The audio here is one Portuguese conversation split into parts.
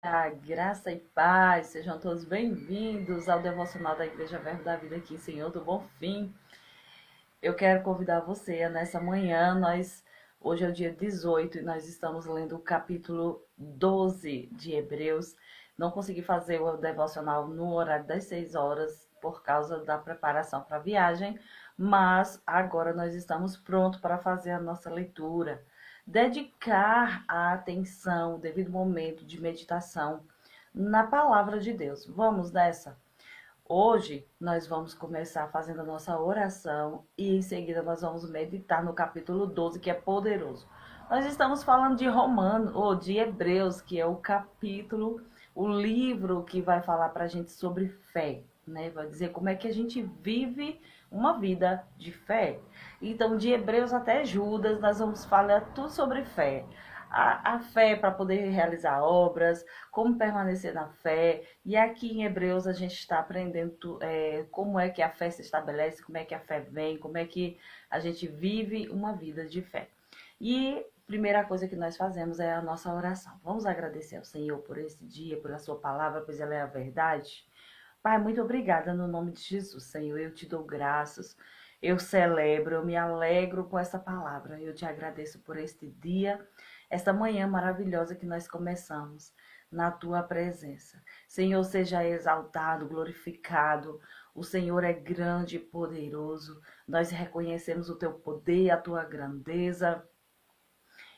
A graça e paz, sejam todos bem-vindos ao devocional da Igreja Verbo da Vida aqui, Senhor do Bom Fim. Eu quero convidar você nessa manhã, hoje é o dia 18 e nós estamos lendo o capítulo 12 de Hebreus. Não consegui fazer o devocional no horário das 6 horas por causa da preparação para a viagem, mas agora nós estamos prontos para fazer a nossa leitura. Dedicar a atenção, o devido momento de meditação na palavra de Deus. Vamos nessa? Hoje nós vamos começar fazendo a nossa oração e em seguida nós vamos meditar no capítulo 12, que é poderoso. Nós estamos falando de Romanos, ou de Hebreus, que é o capítulo, o livro que vai falar para a gente sobre fé, né? Vai dizer como é que a gente vive uma vida de fé. Então, de Hebreus até Judas, nós vamos falar tudo sobre fé. A fé para poder realizar obras, como permanecer na fé. E aqui em Hebreus a gente está aprendendo como é que a fé se estabelece, como é que a fé vem, como é que a gente vive uma vida de fé. E a primeira coisa que nós fazemos é a nossa oração. Vamos agradecer ao Senhor por esse dia, pela sua palavra, pois ela é a verdade. Pai, muito obrigada no nome de Jesus, Senhor. Eu te dou graças, eu celebro, eu me alegro com essa palavra. Eu te agradeço por este dia, esta manhã maravilhosa que nós começamos na tua presença. Senhor, seja exaltado, glorificado. O Senhor é grande e poderoso. Nós reconhecemos o teu poder, a tua grandeza.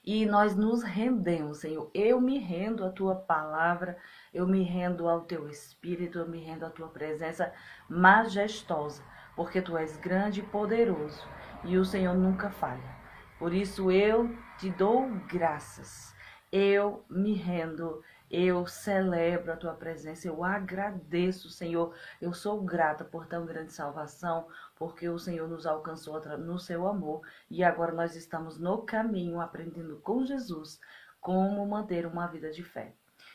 E nós nos rendemos, Senhor. Eu me rendo à tua palavra, eu me rendo ao teu espírito, eu me rendo à tua presença majestosa, porque tu és grande e poderoso e o Senhor nunca falha. Por isso eu te dou graças. Eu me rendo, eu celebro a tua presença, eu agradeço, Senhor. Eu sou grata por tão grande salvação, porque o Senhor nos alcançou no seu amor e agora nós estamos no caminho aprendendo com Jesus como manter uma vida de fé.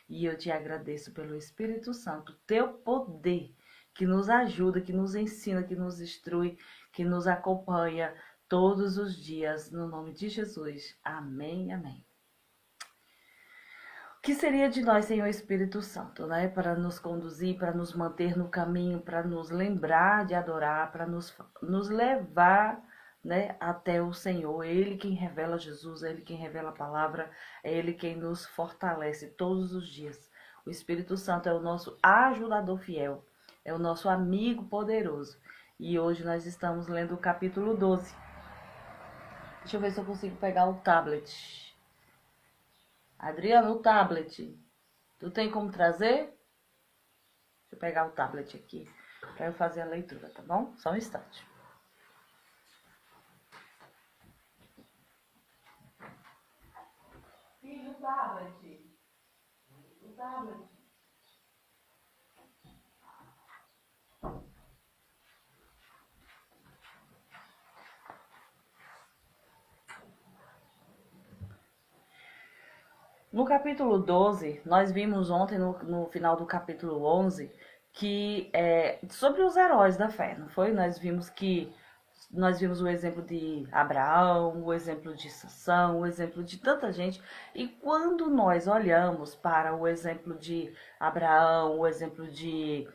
E eu te agradeço pelo Espírito Santo, teu poder que nos ajuda, que nos ensina, que nos instrui, que nos acompanha todos os dias, no nome de Jesus. Amém, amém. O que seria de nós sem o Espírito Santo, né? Para nos conduzir, para nos manter no caminho, para nos lembrar de adorar, para nos levar, né, até o Senhor. É Ele quem revela Jesus, é Ele quem revela a palavra, é Ele quem nos fortalece todos os dias. O Espírito Santo é o nosso ajudador fiel, é o nosso amigo poderoso. E hoje nós estamos lendo o capítulo 12. Deixa eu ver se eu consigo pegar o tablet. Adriano, o tablet. Tu tem como trazer? Deixa eu pegar o tablet aqui para eu fazer a leitura, tá bom? Só um instante. Filho, o tablet. O tablet. No capítulo 12, nós vimos ontem, no final do capítulo 11, que é sobre os heróis da fé, não foi? Nós vimos o exemplo de Abraão, o exemplo de Sansão, o exemplo de tanta gente. E quando nós olhamos para o exemplo de Abraão, o exemplo de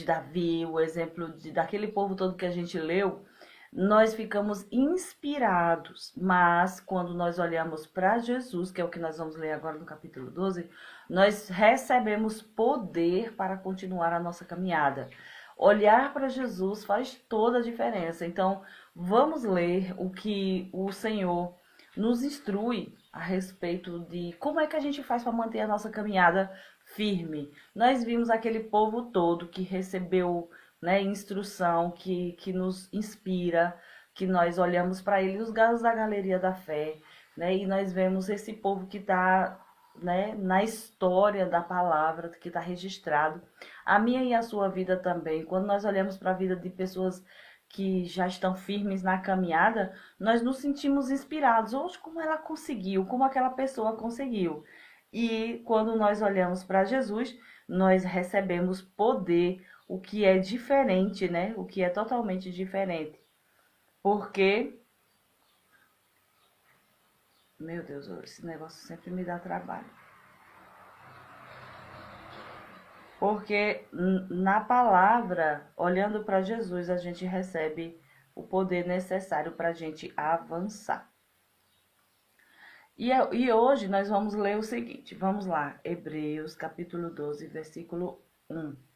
Davi, o exemplo daquele povo todo que a gente leu, nós ficamos inspirados, mas quando nós olhamos para Jesus, que é o que nós vamos ler agora no capítulo 12, nós recebemos poder para continuar a nossa caminhada. Olhar para Jesus faz toda a diferença. Então, vamos ler o que o Senhor nos instrui a respeito de como é que a gente faz para manter a nossa caminhada firme. Nós vimos aquele povo todo que recebeu, né, instrução, que nos inspira, que nós olhamos para ele, os galos da galeria da fé, né, e nós vemos esse povo que está, né, na história da palavra, que está registrado. A minha e a sua vida também. Quando nós olhamos para a vida de pessoas que já estão firmes na caminhada, nós nos sentimos inspirados. Hoje, como ela conseguiu, como aquela pessoa conseguiu. E quando nós olhamos para Jesus, nós recebemos poder, o que é diferente, né? O que é totalmente diferente. Porque, meu Deus, esse negócio sempre me dá trabalho. Porque na palavra, olhando para Jesus, a gente recebe o poder necessário para a gente avançar. E hoje nós vamos ler o seguinte, vamos lá, Hebreus capítulo 12, versículo 1.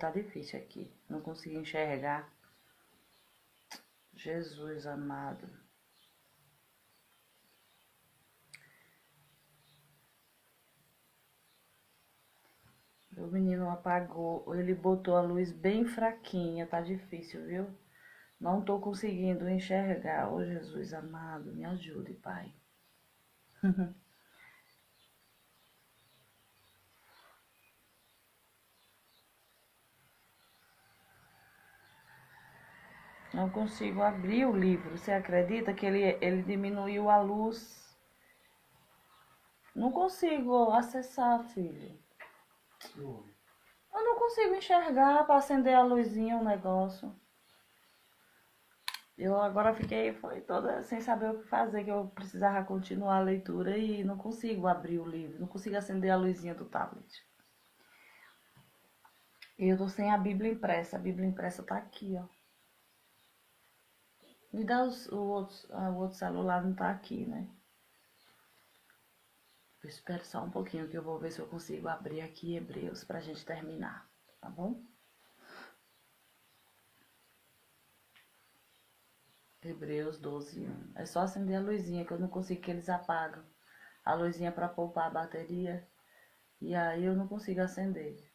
Tá difícil aqui, não consigo enxergar. Jesus amado. O menino apagou, ele botou a luz bem fraquinha, tá difícil, viu? Não tô conseguindo enxergar. Ô Jesus amado, me ajude, Pai. Não consigo abrir o livro. Você acredita que ele diminuiu a luz? Não consigo acessar, filho. Eu não consigo enxergar para acender a luzinha o negócio. Eu agora foi toda sem saber o que fazer, que eu precisava continuar a leitura e não consigo abrir o livro, não consigo acender a luzinha do tablet. E eu tô sem a Bíblia impressa tá aqui, ó. Me dá o outro celular, não tá aqui, né? Eu espero só um pouquinho que eu vou ver se eu consigo abrir aqui Hebreus pra gente terminar, tá bom? Hebreus 12, 1. É só acender a luzinha que eu não consigo que eles apagam. A luzinha pra poupar a bateria. E aí eu não consigo acender.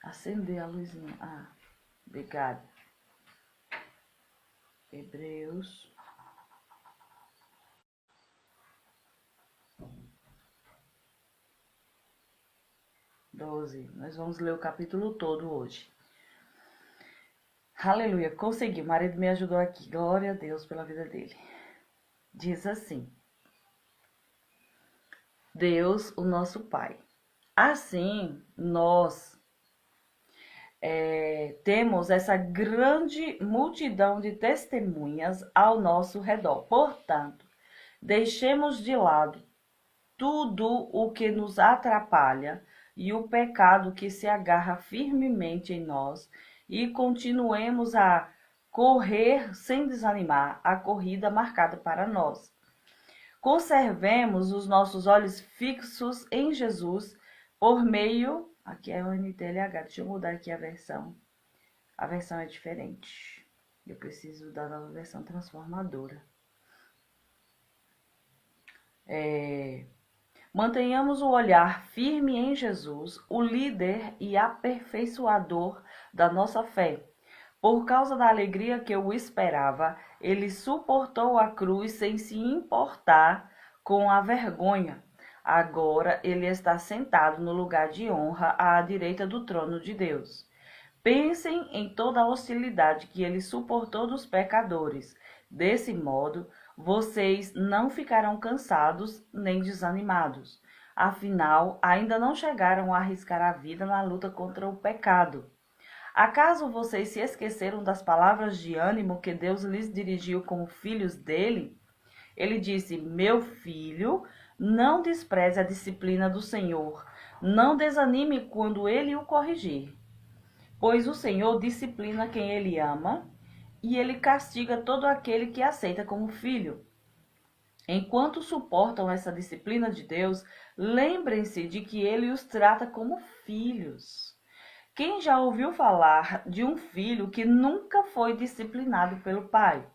Acender a luzinha. Ah, obrigada. Hebreus 12. Nós vamos ler o capítulo todo hoje. Aleluia, consegui. O marido me ajudou aqui. Glória a Deus pela vida dele. Diz assim: Deus, o nosso Pai. Assim, nós temos essa grande multidão de testemunhas ao nosso redor. Portanto, deixemos de lado tudo o que nos atrapalha e o pecado que se agarra firmemente em nós e continuemos a correr sem desanimar a corrida marcada para nós. Conservemos os nossos olhos fixos em Jesus por meio... Aqui é o NTLH, deixa eu mudar aqui a versão. A versão é diferente. Eu preciso da nova versão transformadora. Mantenhamos o olhar firme em Jesus, o líder e aperfeiçoador da nossa fé. Por causa da alegria que o esperava, ele suportou a cruz sem se importar com a vergonha. Agora ele está sentado no lugar de honra à direita do trono de Deus. Pensem em toda a hostilidade que ele suportou dos pecadores. Desse modo, vocês não ficarão cansados nem desanimados. Afinal, ainda não chegaram a arriscar a vida na luta contra o pecado. Acaso vocês se esqueceram das palavras de ânimo que Deus lhes dirigiu como filhos dele? Ele disse: Meu filho, não despreze a disciplina do Senhor. Não desanime quando ele o corrigir. Pois o Senhor disciplina quem ele ama e ele castiga todo aquele que aceita como filho. Enquanto suportam essa disciplina de Deus, lembrem-se de que ele os trata como filhos. Quem já ouviu falar de um filho que nunca foi disciplinado pelo pai?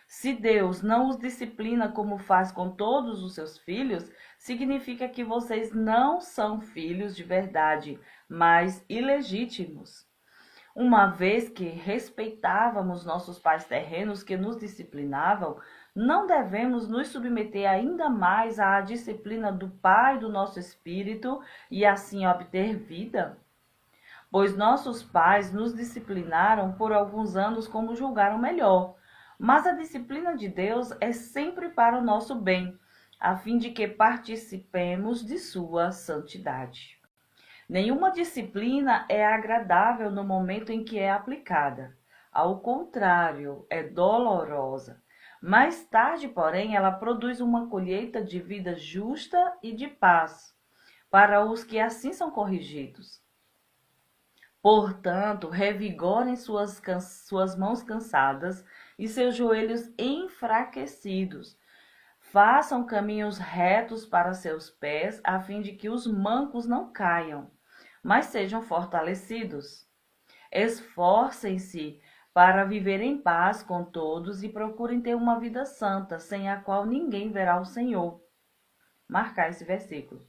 Se Deus não os disciplina como faz com todos os seus filhos, significa que vocês não são filhos de verdade, mas ilegítimos. Uma vez que respeitávamos nossos pais terrenos que nos disciplinavam, não devemos nos submeter ainda mais à disciplina do Pai do nosso espírito e assim obter vida? Pois nossos pais nos disciplinaram por alguns anos como julgaram melhor. Mas a disciplina de Deus é sempre para o nosso bem, a fim de que participemos de sua santidade. Nenhuma disciplina é agradável no momento em que é aplicada. Ao contrário, é dolorosa. Mais tarde, porém, ela produz uma colheita de vida justa e de paz para os que assim são corrigidos. Portanto, revigorem suas mãos cansadas e seus joelhos enfraquecidos. Façam caminhos retos para seus pés, a fim de que os mancos não caiam, mas sejam fortalecidos. Esforcem-se para viver em paz com todos e procurem ter uma vida santa, sem a qual ninguém verá o Senhor. Marcar esse versículo.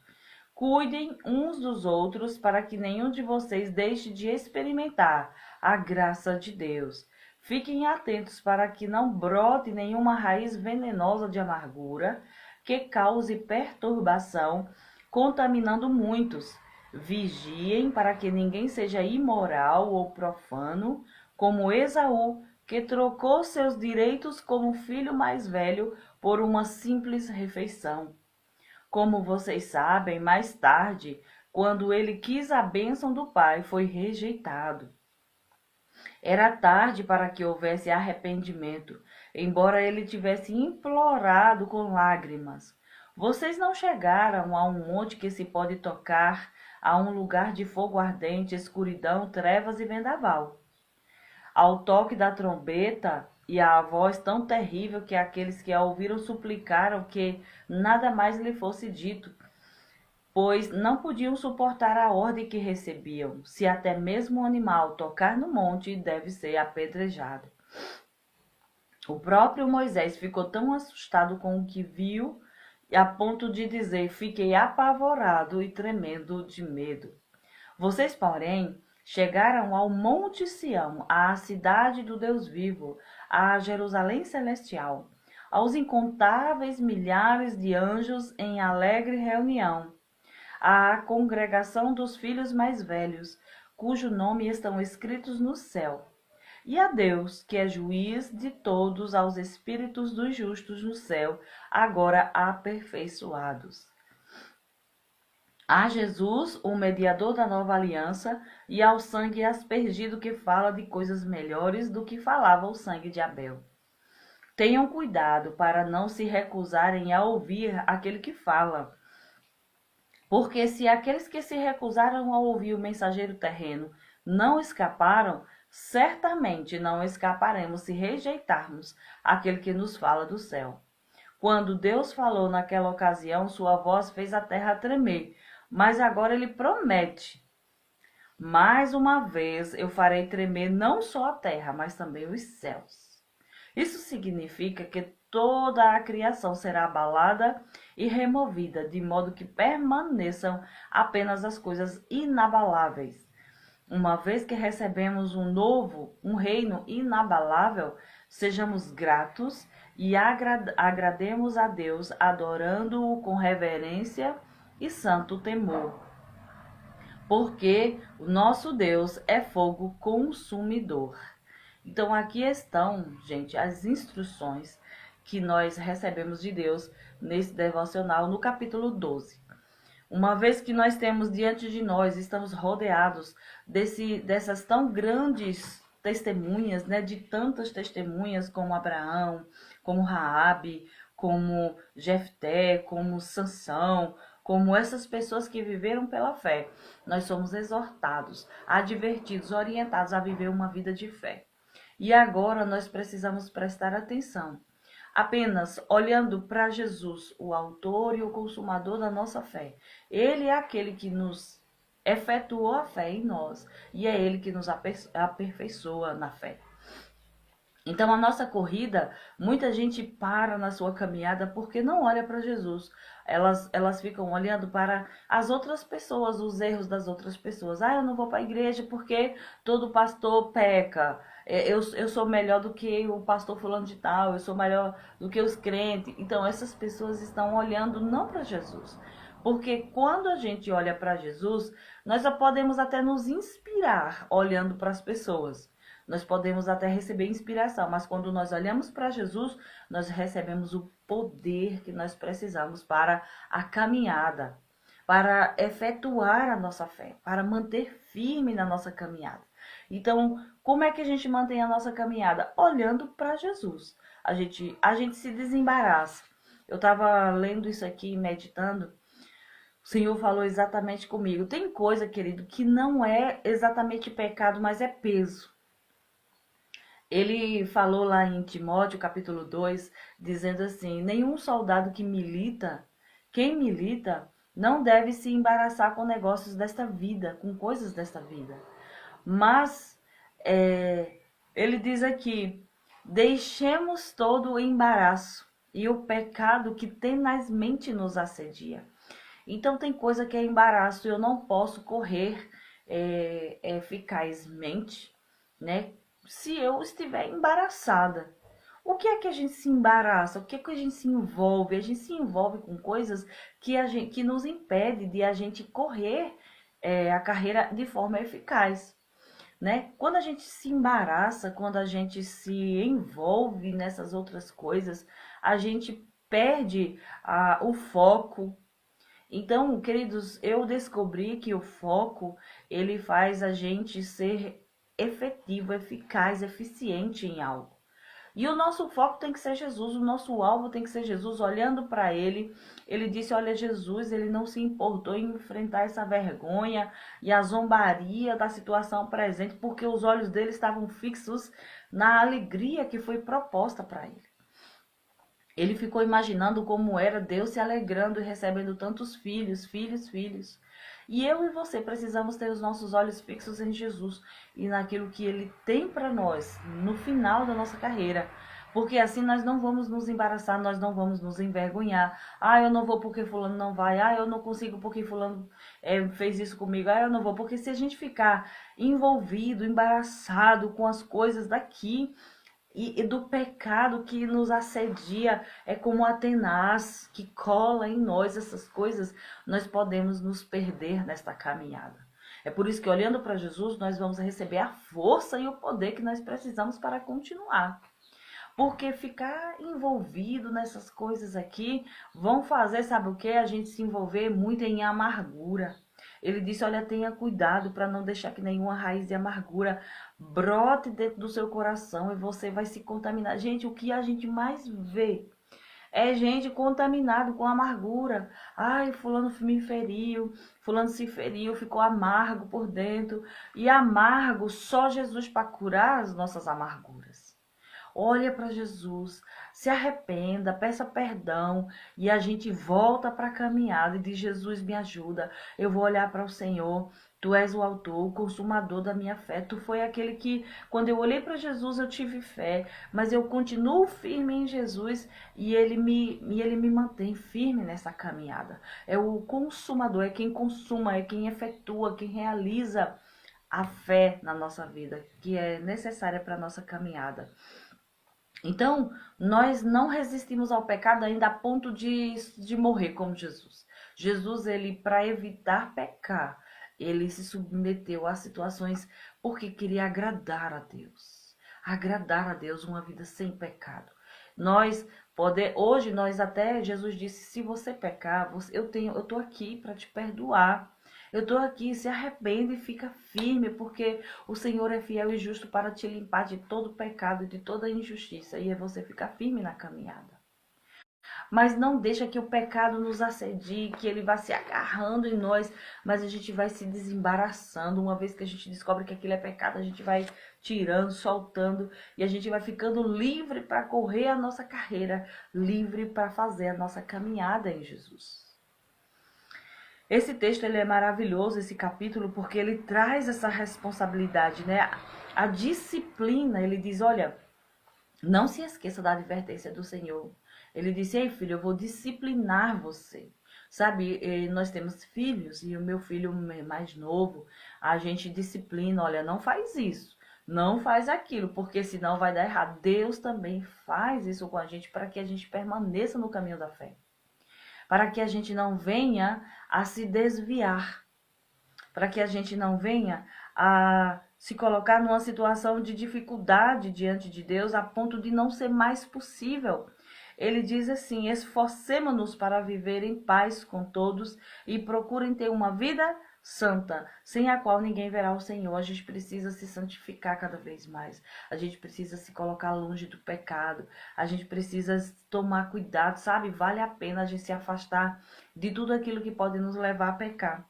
Cuidem uns dos outros para que nenhum de vocês deixe de experimentar a graça de Deus. Fiquem atentos para que não brote nenhuma raiz venenosa de amargura que cause perturbação, contaminando muitos. Vigiem para que ninguém seja imoral ou profano, como Esaú, que trocou seus direitos como filho mais velho por uma simples refeição. Como vocês sabem, mais tarde, quando ele quis a bênção do pai, foi rejeitado. Era tarde para que houvesse arrependimento, embora ele tivesse implorado com lágrimas. Vocês não chegaram a um monte que se pode tocar, a um lugar de fogo ardente, escuridão, trevas e vendaval. Ao toque da trombeta e à voz tão terrível que aqueles que a ouviram suplicaram que nada mais lhe fosse dito, pois não podiam suportar a ordem que recebiam. Se até mesmo o animal tocar no monte, deve ser apedrejado. O próprio Moisés ficou tão assustado com o que viu, a ponto de dizer: fiquei apavorado e tremendo de medo. Vocês, porém, chegaram ao Monte Sião, à cidade do Deus vivo, à Jerusalém celestial, aos incontáveis milhares de anjos em alegre reunião, à congregação dos filhos mais velhos, cujo nome estão escritos no céu, e a Deus, que é juiz de todos, aos espíritos dos justos no céu, agora aperfeiçoados. A Jesus, o mediador da nova aliança, e ao sangue aspergido que fala de coisas melhores do que falava o sangue de Abel. Tenham cuidado para não se recusarem a ouvir aquele que fala, porque se aqueles que se recusaram a ouvir o mensageiro terreno não escaparam, certamente não escaparemos se rejeitarmos aquele que nos fala do céu. Quando Deus falou naquela ocasião, sua voz fez a terra tremer, mas agora ele promete: mais uma vez eu farei tremer não só a terra, mas também os céus. Isso significa que toda a criação será abalada e removida, de modo que permaneçam apenas as coisas inabaláveis. Uma vez que recebemos um reino inabalável, sejamos gratos e agrademos a Deus, adorando-o com reverência e santo temor. Porque o nosso Deus é fogo consumidor. Então aqui estão, gente, as instruções que nós recebemos de Deus nesse devocional no capítulo 12. Uma vez que nós temos diante de nós, estamos rodeados dessas tão grandes testemunhas, né, de tantas testemunhas como Abraão, como Raabe, como Jefté, como Sansão, como essas pessoas que viveram pela fé. Nós somos exortados, advertidos, orientados a viver uma vida de fé. E agora nós precisamos prestar atenção, apenas olhando para Jesus, o autor e o consumador da nossa fé. Ele é aquele que nos efetuou a fé em nós e é ele que nos aperfeiçoa na fé. Então, a nossa corrida, muita gente para na sua caminhada porque não olha para Jesus. Elas ficam olhando para as outras pessoas, os erros das outras pessoas. Ah, eu não vou para a igreja porque todo pastor peca. Eu sou melhor do que o pastor fulano de tal, eu sou melhor do que os crentes. Então, essas pessoas estão olhando não para Jesus. Porque quando a gente olha para Jesus, nós só podemos até nos inspirar olhando para as pessoas. Nós podemos até receber inspiração, mas quando nós olhamos para Jesus, nós recebemos o poder que nós precisamos para a caminhada, para efetuar a nossa fé, para manter firme na nossa caminhada. Então, como é que a gente mantém a nossa caminhada? Olhando para Jesus. A gente se desembaraça. Eu estava lendo isso aqui, meditando. O Senhor falou exatamente comigo. Tem coisa, querido, que não é exatamente pecado, mas é peso. Ele falou lá em Timóteo, capítulo 2, dizendo assim: nenhum soldado que milita, quem milita, não deve se embaraçar com negócios desta vida, com coisas desta vida. Mas ele diz aqui: deixemos todo o embaraço e o pecado que tenazmente nos assedia. Então tem coisa que é embaraço, eu não posso correr eficazmente, né? Se eu estiver embaraçada. O que é que a gente se embaraça? O que é que a gente se envolve? A gente se envolve com coisas que nos impede de a gente correr a carreira de forma eficaz, né? Quando a gente se embaraça, quando a gente se envolve nessas outras coisas, a gente perde o foco. Então, queridos, eu descobri que o foco, ele faz a gente ser efetivo, eficaz, eficiente em algo. E o nosso foco tem que ser Jesus, o nosso alvo tem que ser Jesus, olhando para ele. Ele disse: olha, Jesus, ele não se importou em enfrentar essa vergonha e a zombaria da situação presente, porque os olhos dele estavam fixos na alegria que foi proposta para ele. Ele ficou imaginando como era Deus se alegrando e recebendo tantos filhos, filhos, filhos. E eu e você precisamos ter os nossos olhos fixos em Jesus e naquilo que Ele tem para nós no final da nossa carreira. Porque assim nós não vamos nos embaraçar, nós não vamos nos envergonhar. Ah, eu não vou porque fulano não vai. Ah, eu não consigo porque fulano fez isso comigo. Ah, eu não vou. Porque se a gente ficar envolvido, embaraçado com as coisas daqui, e do pecado que nos assedia, é como a tenaz que cola em nós essas coisas, nós podemos nos perder nesta caminhada. É por isso que, olhando para Jesus, nós vamos receber a força e o poder que nós precisamos para continuar. Porque ficar envolvido nessas coisas aqui vão fazer, sabe o que? A gente se envolver muito em amargura. Ele disse: olha, tenha cuidado para não deixar que nenhuma raiz de amargura brote dentro do seu coração e você vai se contaminar. Gente, o que a gente mais vê é gente contaminado com amargura. Ai, fulano me feriu, fulano se feriu, ficou amargo por dentro. E amargo, só Jesus para curar as nossas amarguras. Olha para Jesus, se arrependa, peça perdão e a gente volta para a caminhada e diz: Jesus, me ajuda, eu vou olhar para o Senhor. Tu és o autor, o consumador da minha fé. Tu foi aquele que, quando eu olhei para Jesus, eu tive fé, mas eu continuo firme em Jesus e ele me mantém firme nessa caminhada. É o consumador, é quem consuma, é quem efetua, quem realiza a fé na nossa vida, que é necessária para a nossa caminhada. Então, nós não resistimos ao pecado ainda a ponto de morrer como Jesus. Jesus, ele, para evitar pecar, ele se submeteu a situações porque queria agradar a Deus. Agradar a Deus, uma vida sem pecado. Hoje nós até, Jesus disse: se você pecar, eu tô aqui para te perdoar. Eu estou aqui, se arrepende e fica firme, porque o Senhor é fiel e justo para te limpar de todo pecado e de toda injustiça. E é você ficar firme na caminhada. Mas não deixa que o pecado nos assedie, que ele vá se agarrando em nós, mas a gente vai se desembaraçando. Uma vez que a gente descobre que aquilo é pecado, a gente vai tirando, soltando, e a gente vai ficando livre para correr a nossa carreira, livre para fazer a nossa caminhada em Jesus. Esse texto ele é maravilhoso, esse capítulo, porque ele traz essa responsabilidade, né? A disciplina, ele diz: olha, Não se esqueça da advertência do Senhor. Ele disse: ei, filho, eu vou disciplinar você. Sabe, nós temos filhos e o meu filho mais novo, a gente disciplina, olha, não faz isso, não faz aquilo, porque senão vai dar errado. Deus também faz isso com a gente para que a gente permaneça no caminho da fé, para que a gente não venha a se desviar, para que a gente não venha a se colocar numa situação de dificuldade diante de Deus a ponto de não ser mais possível. Ele diz assim: esforcemo-nos para viver em paz com todos e procurem ter uma vida santa, sem a qual ninguém verá o Senhor. A gente precisa se santificar cada vez mais. A gente precisa se colocar longe do pecado. A gente precisa tomar cuidado, sabe? Vale a pena a gente se afastar de tudo aquilo que pode nos levar a pecar.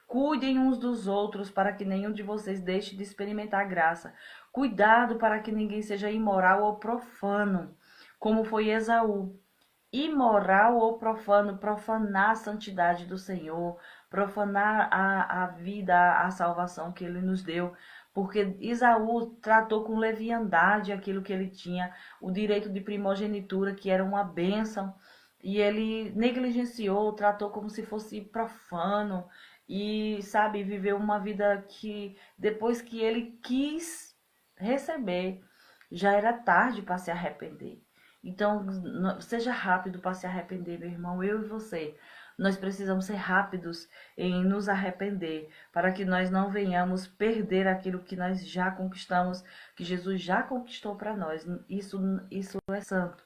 Cuidem uns dos outros para que nenhum de vocês deixe de experimentar a graça. Cuidado para que ninguém seja imoral ou profano, como foi Esaú. Imoral ou profano, profanar a santidade do Senhor, profanar a vida, a salvação que ele nos deu. Porque Esaú tratou com leviandade aquilo que ele tinha, o direito de primogenitura, que era uma bênção, e ele negligenciou, tratou como se fosse profano, e, sabe, viveu uma vida que, depois que ele quis receber, já era tarde para se arrepender. Então, seja rápido para se arrepender, meu irmão, eu e você. Nós precisamos ser rápidos em nos arrepender, para que nós não venhamos perder aquilo que nós já conquistamos, que Jesus já conquistou para nós. Isso é santo.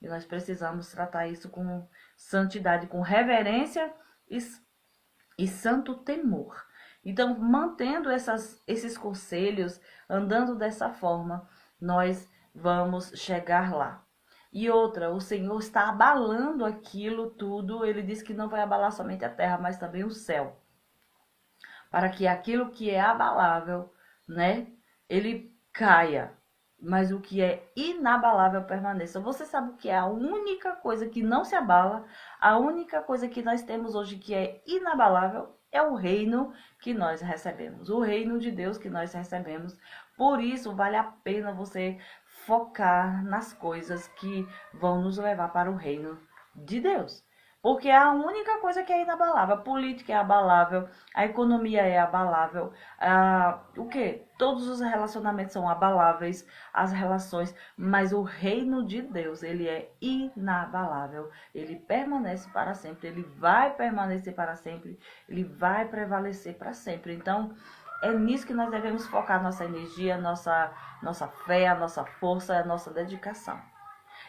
E nós precisamos tratar isso com santidade, com reverência e santo temor. Então, mantendo esses conselhos, andando dessa forma, nós vamos chegar lá. E outra, o Senhor está abalando aquilo tudo. Ele diz que não vai abalar somente a terra, mas também o céu. Para que aquilo que é abalável, né, ele caia. Mas o que é inabalável permaneça. Você sabe o que é a única coisa que não se abala? A única coisa que nós temos hoje que é inabalável é o reino que nós recebemos. O reino de Deus que nós recebemos. Por isso, vale a pena você focar nas coisas que vão nos levar para o reino de Deus. Porque é a única coisa que é inabalável. A política é abalável, a economia é abalável, o quê? Todos os relacionamentos são abaláveis, as relações, mas o reino de Deus, ele é inabalável. Ele permanece para sempre, ele vai permanecer para sempre, ele vai prevalecer para sempre. Então, é nisso que nós devemos focar nossa energia, nossa fé, a nossa força, a nossa dedicação.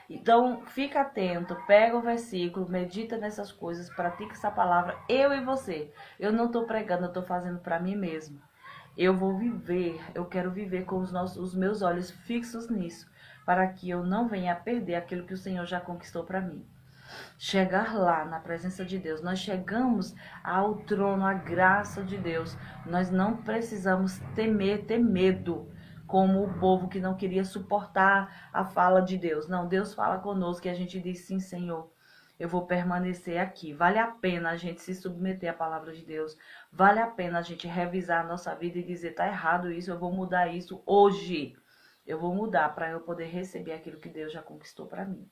Então, fica atento, pega o versículo, medita nessas coisas, pratica essa palavra, eu e você. Eu não estou pregando, eu estou fazendo para mim mesmo. Eu vou viver, eu quero viver com os meus olhos fixos nisso, para que eu não venha a perder aquilo que o Senhor já conquistou para mim. Chegar lá na presença de Deus, nós chegamos ao trono, à graça de Deus. Nós não precisamos temer, ter medo, como o povo que não queria suportar a fala de Deus. Não, Deus fala conosco e a gente diz: sim, Senhor, eu vou permanecer aqui. Vale a pena a gente se submeter à palavra de Deus. Vale a pena a gente revisar a nossa vida e dizer: tá errado isso, eu vou mudar isso hoje. Eu vou mudar para eu poder receber aquilo que Deus já conquistou para mim.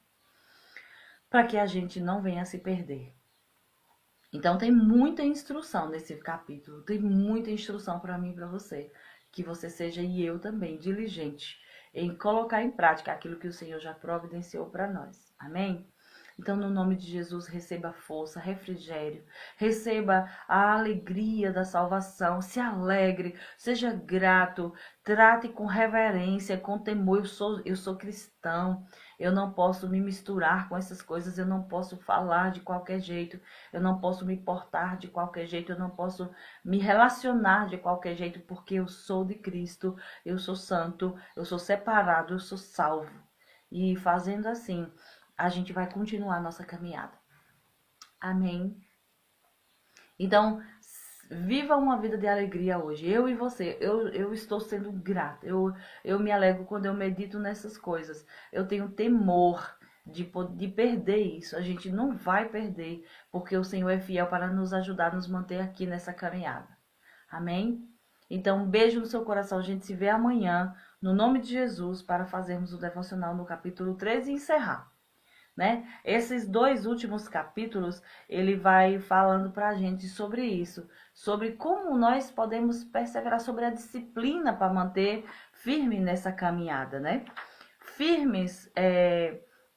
Para que a gente não venha a se perder. Então tem muita instrução nesse capítulo, tem muita instrução para mim e para você. Que você seja, e eu também, diligente em colocar em prática aquilo que o Senhor já providenciou para nós. Amém? Então, no nome de Jesus, receba força, refrigério, receba a alegria da salvação, se alegre, seja grato, trate com reverência, com temor. Eu sou cristão, eu não posso me misturar com essas coisas, eu não posso falar de qualquer jeito, eu não posso me portar de qualquer jeito, eu não posso me relacionar de qualquer jeito, porque eu sou de Cristo, eu sou santo, eu sou separado, eu sou salvo. E fazendo assim, a gente vai continuar a nossa caminhada. Amém? Então, viva uma vida de alegria hoje. Eu e você, eu estou sendo grata. Eu me alegro quando eu medito nessas coisas. Eu tenho temor de perder isso. A gente não vai perder, porque o Senhor é fiel para nos ajudar, nos manter aqui nessa caminhada. Amém? Então, um beijo no seu coração. A gente se vê amanhã no nome de Jesus, para fazermos o devocional no capítulo 13 e encerrar, né? Esses dois últimos capítulos, ele vai falando para a gente sobre isso, sobre como nós podemos perseverar, sobre a disciplina para manter firme nessa caminhada, né? Firmes,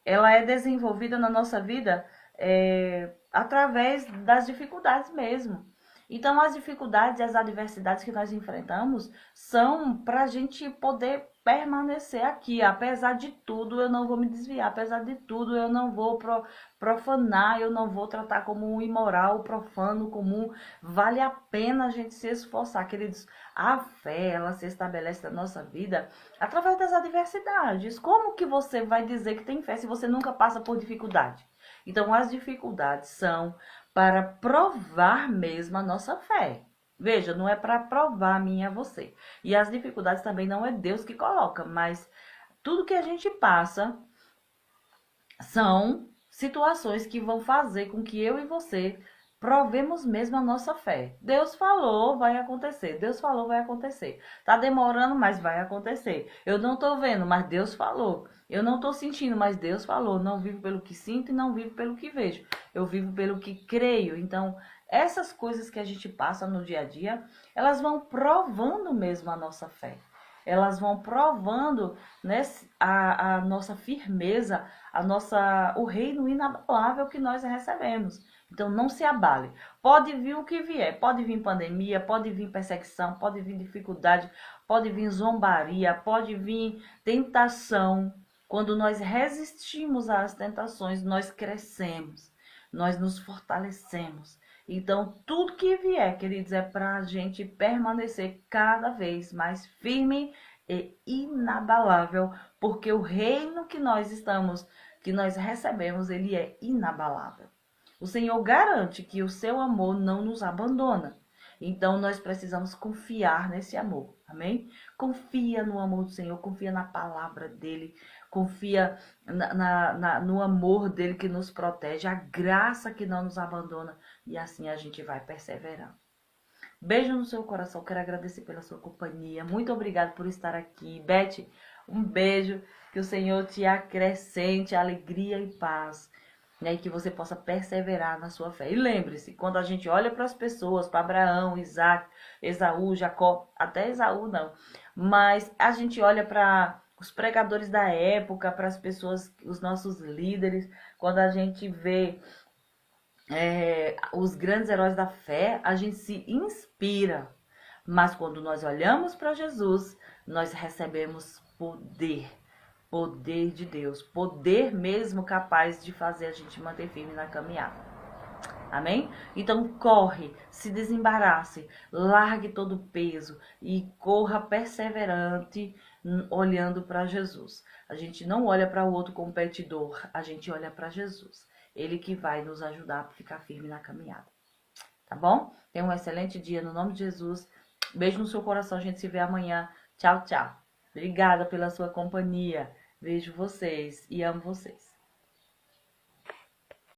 ela é desenvolvida na nossa vida através das dificuldades mesmo. Então, as dificuldades e as adversidades que nós enfrentamos são para a gente poder permanecer aqui. Apesar de tudo, eu não vou me desviar. Apesar de tudo, eu não vou profanar, eu não vou tratar como um imoral, profano, comum. Vale a pena a gente se esforçar, queridos. A fé, ela se estabelece na nossa vida através das adversidades. Como que você vai dizer que tem fé se você nunca passa por dificuldade? Então, as dificuldades são para provar mesmo a nossa fé. Veja, não é para provar a mim e a você. E as dificuldades também não é Deus que coloca, mas tudo que a gente passa são situações que vão fazer com que eu e você provemos mesmo a nossa fé. Deus falou, vai acontecer. Deus falou, vai acontecer. Tá demorando, mas vai acontecer. Eu não tô vendo, mas Deus falou. Eu não tô sentindo, mas Deus falou. Não vivo pelo que sinto e não vivo pelo que vejo. Eu vivo pelo que creio. Então, essas coisas que a gente passa no dia a dia, elas vão provando mesmo a nossa fé. Elas vão provando, né, a nossa firmeza, o reino inabalável que nós recebemos. Então, não se abale. Pode vir o que vier. Pode vir pandemia, pode vir perseguição, pode vir dificuldade, pode vir zombaria, pode vir tentação. Quando nós resistimos às tentações, nós crescemos, nós nos fortalecemos. Então, tudo que vier, queridos, é para a gente permanecer cada vez mais firme e inabalável, porque o reino que nós recebemos, ele é inabalável. O Senhor garante que o seu amor não nos abandona. Então, nós precisamos confiar nesse amor, amém? Confia no amor do Senhor, confia na palavra dele, confia no amor dele que nos protege, a graça que não nos abandona, e assim a gente vai perseverando. Beijo no seu coração, quero agradecer pela sua companhia, muito obrigada por estar aqui. Beth, um beijo, que o Senhor te acrescente alegria e paz, né, e que você possa perseverar na sua fé. E lembre-se, quando a gente olha para as pessoas, para Abraão, Isaac, Esaú, Jacó, até Esaú não, mas a gente olha para os pregadores da época, para as pessoas, os nossos líderes, quando a gente vê os grandes heróis da fé, a gente se inspira. Mas quando nós olhamos para Jesus, nós recebemos poder. Poder de Deus. Poder mesmo capaz de fazer a gente manter firme na caminhada. Amém? Então corre, se desembarace, largue todo o peso e corra perseverante olhando para Jesus. A gente não olha para o outro competidor, a gente olha para Jesus. Ele que vai nos ajudar a ficar firme na caminhada. Tá bom? Tenha um excelente dia no nome de Jesus. Beijo no seu coração, a gente se vê amanhã. Tchau, tchau. Obrigada pela sua companhia. Vejo vocês e amo vocês.